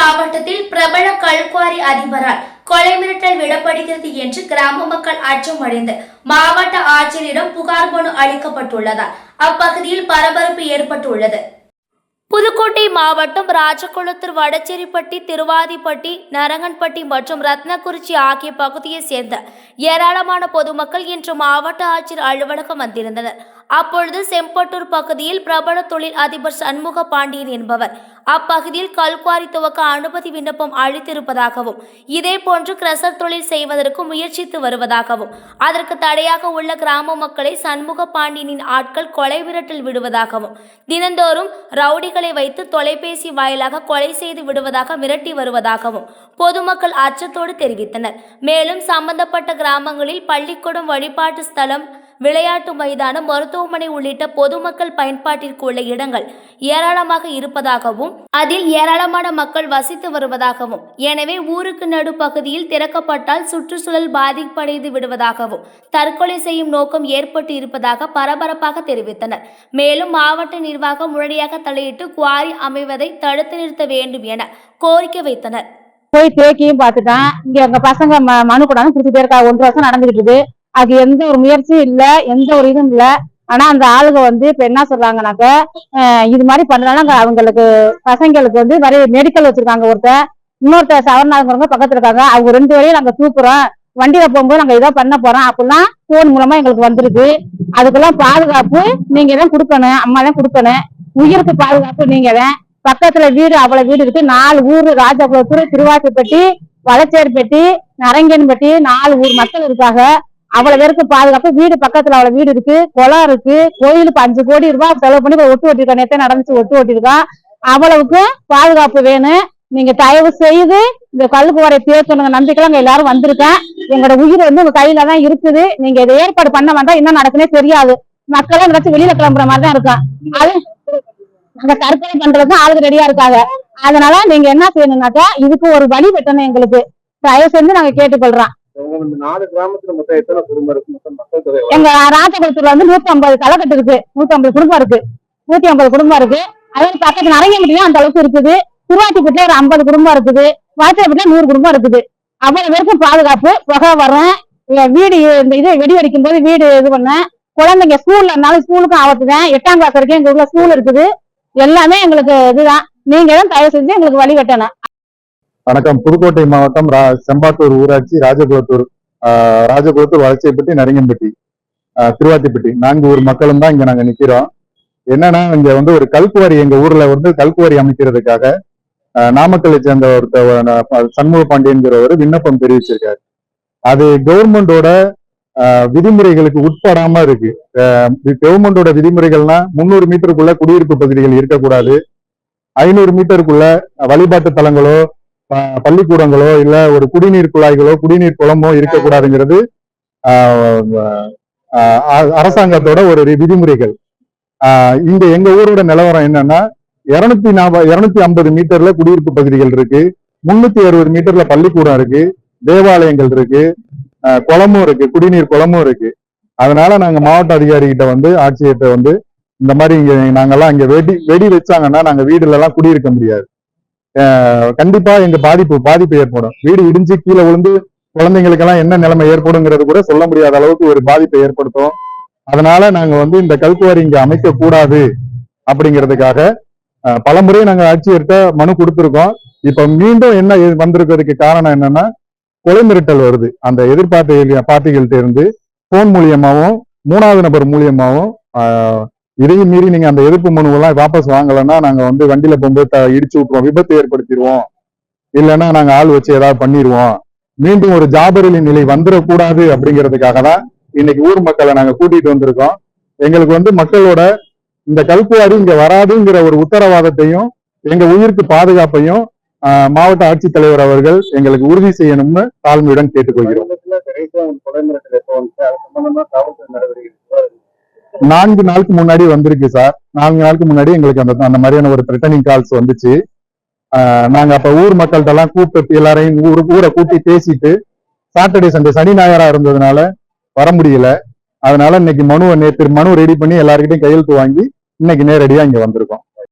மாவட்டத்தில் பிரபல கல்குவாரி அதிபரால் கொலை மிரட்டல் விடப்படுகிறது என்று கிராம மக்கள் அச்சமடைந்து மாவட்ட ஆட்சியரிடம் புகார் மனு அளிக்கப்பட்டுள்ளதால் அப்பகுதியில் பரபரப்பு ஏற்பட்டுள்ளது. புதுக்கோட்டை மாவட்டம் ராஜகுளத்தூர், வடச்சேரிப்பட்டி, திருவாதிப்பட்டி, நரங்கன்பட்டி மற்றும் ரத்னக்குறிச்சி ஆகிய பகுதியை சேர்ந்த ஏராளமான பொதுமக்கள் இன்று மாவட்ட ஆட்சியர் அலுவலகம் வந்திருந்தனர். அப்பொழுது செம்பட்டூர் பகுதியில் பிரபல தொழில் அதிபர் சண்முக பாண்டியன் என்பவர் அப்பகுதியில் கல்குவாரி துவக்க அனுமதி விண்ணப்பம் அளித்திருப்பதாகவும், இதேபோன்று கிரசர் தொழில் செய்வதற்கு முயற்சித்து வருவதாகவும், அதற்கு தடையாக உள்ள கிராம மக்களை சண்முக பாண்டியனின் ஆட்கள் கொலை மிரட்டல் விடுவதாகவும், தினந்தோறும் ரவுடிகளை வைத்து தொலைபேசி வாயிலாக கொலை செய்து விடுவதாக மிரட்டி வருவதாகவும் பொதுமக்கள் அச்சத்தோடு தெரிவித்தனர். மேலும் சம்பந்தப்பட்ட கிராமங்களில் பள்ளிக்கூடம், வழிபாட்டு ஸ்தலம், விளையாட்டு மைதானம், மருத்துவமனை உள்ளிட்ட பொதுமக்கள் பயன்பாட்டிற்கு உள்ள இடங்கள் ஏராளமாக இருப்பதாகவும், அதில் ஏராளமான மக்கள் வசித்து வருவதாகவும், எனவே ஊருக்கு நடு பகுதியில் திறக்கப்பட்டால் சுற்றுச்சூழல் பாதிப்படைந்து விடுவதாகவும், தற்கொலை செய்யும் நோக்கம் ஏற்பட்டு இருப்பதாக பரபரப்பாக தெரிவித்தனர். மேலும் மாவட்ட நிர்வாகம் உடனடியாக தலையிட்டு குவாரி அமைவதை தடுத்து நிறுத்த வேண்டும் என கோரிக்கை வைத்தனர். போய் தேக்கியும் பார்த்துட்டான். இங்க எங்க பசங்க மனு கொண்டாந்து கொடுத்துட்டே இருக்கா. 1 வருஷம் நடந்துகிட்டு இருக்கு. அது எந்த ஒரு முயற்சியும் இல்ல, எந்த ஒரு இதுவும் இல்ல. ஆனா அந்த ஆளுங்க இப்ப என்ன சொல்றாங்கன்னாக்க, இது மாதிரி பண்றதுனால அவங்களுக்கு பசங்களுக்கு நிறைய மெடிக்கல் வச்சிருக்காங்க. இன்னொருத்தர் சவர்நாதவங்க பக்கத்துல இருக்காங்க. அவங்க 2 பேரையும் நாங்க தூக்குறோம், வண்டியில போகும்போது நாங்க இதை பண்ண போறோம் அப்படிலாம் போன் மூலமா எங்களுக்கு வந்திருக்கு. அதுக்கெல்லாம் பாதுகாப்பு நீங்க தான் கொடுக்கணும், அம்மா தான் கொடுக்கணும். உயிருக்கு பாதுகாப்பு நீங்க தான். பக்கத்துல வீடு அவ்வளவு வீடு இருக்கு. 4 ஊர், ராஜகுளத்தூர், திருவாசிப்பட்டி, வடச்சேரிப்பட்டி, நரங்கன்பட்டி, 4 ஊர் மக்கள் இருக்காங்க. அவ்வளவு பேருக்கு பாதுகாப்பு. வீடு பக்கத்துல அவ்வளவு வீடு இருக்கு, குளம் இருக்கு. கோயிலுக்கு 5 கோடி ரூபாய் செலவு பண்ணி ஒட்டு ஓட்டிருக்கோம். நேற்று நடந்துச்சு, ஒட்டு ஓட்டிருக்கோம். அவ்வளவுக்கு பாதுகாப்பு வேணும். நீங்க தயவு செய்து இந்த கல்குவாரை தேர்க்கணுங்க நம்பிக்கைலாம் அங்க எல்லாரும் வந்திருக்கேன். எங்களோட உயிர் உங்க கையில தான் இருக்குது. நீங்க இதை ஏற்பாடு பண்ண வேண்டாம். என்ன நடக்குன்னே தெரியாது. மக்களும் நினைச்சு வெளியில கிளம்புற மாதிரி தான் இருக்கும். அது அந்த தற்கொலை பண்றதுக்கு ஆளுக்கு ரெடியா இருக்காங்க. அதனால நீங்க என்ன செய்யணும்னாக்கா, இதுக்கு ஒரு வழி வெட்டணும். எங்களுக்கு தயவு செஞ்சு நாங்க கேட்டுக்கொள்றோம். எங்க ராஜகுளத்தூர்ல 150 தலைக்கட்டு இருக்கு. 150 குடும்பம் இருக்கு. 150 குடும்பம் இருக்கு. அதே பக்கத்து நரங்கன்பட்டியும் அந்த அளவுக்கு இருக்குது. திருவாட்டிப்பட்டில ஒரு 50 குடும்பம் இருக்குது. வாச்சப்பட்டில 100 குடும்பம் இருக்குது. அவ்வளவு பேருக்கும் பாதுகாப்பு. புகை வரும். வீடு இந்த இது வெடி வெடிக்கும் போது வீடு இது பண்ண, குழந்தைங்க ஸ்கூல்ல இருந்தாலும் ஸ்கூலுக்கும் ஆபத்துதான். 8ஆம் கிளாஸ் வரைக்கும் எங்க ஊர்ல ஸ்கூல் இருக்குது. எல்லாமே எங்களுக்கு இதுதான். நீங்க தான் தயவு செஞ்சு எங்களுக்கு வழி வெட்டணும். வணக்கம். புதுக்கோட்டை மாவட்டம் செம்பாட்டூர் ஊராட்சி, ராஜகுளத்தூர், வளர்ச்சியப்பட்டி, நரங்கன்பட்டி, திருவாத்திப்பட்டி 4 ஊர் மக்களும் தான் இங்க நாங்க நிக்கிறோம். என்னன்னா, இங்க ஒரு கல்குவாரி, எங்க ஊர்ல கல்குவாரி அமைக்கிறதுக்காக நாமக்கல்லை சேர்ந்த ஒருத்தர் சண்முக பாண்டியன்கிறவர் விண்ணப்பம் தெரிவிச்சிருக்காரு. அது கவர்மெண்டோட விதிமுறைகளுக்கு உட்படாம இருக்கு. கவர்மெண்டோட விதிமுறைகள்னா 300 மீட்டருக்குள்ள குடியிருப்பு பகுதிகள் இருக்கக்கூடாது, 500 மீட்டருக்குள்ள வழிபாட்டு தலங்களோ, பள்ளிக்கூடங்களோ, இல்ல ஒரு குடிநீர் குழாய்களோ, குடிநீர் குளமோ இருக்கக்கூடாதுங்கிறது அரசாங்கத்தோட ஒரு விதிமுறைகள். இங்க எங்க ஊரோட நிலவரம் என்னன்னா, 250 மீட்டர்ல குடியிருப்பு பகுதிகள் இருக்கு, 360 மீட்டர்ல பள்ளிக்கூடம் இருக்கு, தேவாலயங்கள் இருக்கு, குளமும் இருக்கு, குடிநீர் குளமும் இருக்கு. அதனால நாங்க மாவட்ட அதிகாரிகிட்ட ஆட்சியர்கிட்ட இந்த மாதிரி இங்க நாங்கெல்லாம் இங்க வெடி வச்சாங்கன்னா நாங்க வீடுல எல்லாம் குடியிருக்க முடியாது. கண்டிப்பா எங்க பாதிப்பு ஏற்படும். வீடு இடிஞ்சு கீழே விழுந்து குழந்தைங்களுக்கு எல்லாம் என்ன நிலைமை ஏற்படுங்கிறது கூட சொல்ல முடியாத அளவுக்கு ஒரு பாதிப்பை ஏற்படுத்தும். அதனால நாங்க இந்த கல்குவாரி இங்க அமைக்க கூடாது அப்படிங்கிறதுக்காக பலமுறை நாங்க ஆட்சியர்கிட்ட மனு கொடுத்திருக்கோம். இப்ப மீண்டும் என்ன வந்திருக்கிறதுக்கு காரணம் என்னன்னா, கொலை மிரட்டல் வருது. அந்த பார்ட்டிகள்கிட்ட இருந்து போன் மூலியமாவும் 3வது நபர் மூலியமாவும் இதையும் மீறி நீங்க அந்த எதிர்ப்பு மனுவெல்லாம் வாபஸ் வாங்கலைன்னா நாங்க வண்டியில போகும்போது இடிச்சு விட்டுருவோம், விபத்து ஏற்படுத்திடுவோம், இல்லைன்னா நாங்க ஆள் வச்சு ஏதாவது பண்ணிடுவோம். மீண்டும் ஒரு ஜாபரிலி நிலை வந்துடக்கூடாது அப்படிங்கிறதுக்காக தான் இன்னைக்கு ஊர் மக்களை நாங்க கூட்டிட்டு வந்திருக்கோம். எங்களுக்கு மக்களோட இந்த கல்குவாரி இங்க வராதுங்கிற ஒரு உத்தரவாதத்தையும் எங்க உயிருக்கு பாதுகாப்பையும் மாவட்ட ஆட்சித்தலைவர் அவர்கள் எங்களுக்கு உறுதி செய்யணும்னு தாழ்மையுடன் கேட்டுக்கொள்கிறோம். 4 நாளுக்கு முன்னாடி வந்திருக்கு சார். 4 நாளுக்கு முன்னாடி எங்களுக்கு அந்த மாதிரியான ஒரு த்ரெட்டனிங் கால்ஸ் வந்துச்சு. நாங்க அப்ப ஊர் மக்கள்கிட்ட எல்லாம் கூப்பிட்டு எல்லாரையும் ஊரை கூட்டி பேசிட்டு, சாட்டர்டே சண்டே சனி ஞாயிறா இருந்ததுனால வர முடியல. அதனால இன்னைக்கு நேற்று மனு ரெடி பண்ணி எல்லாருக்கிட்டையும் கையெழுத்து வாங்கி இன்னைக்கு நேரடியா இங்க வந்திருக்கோம்.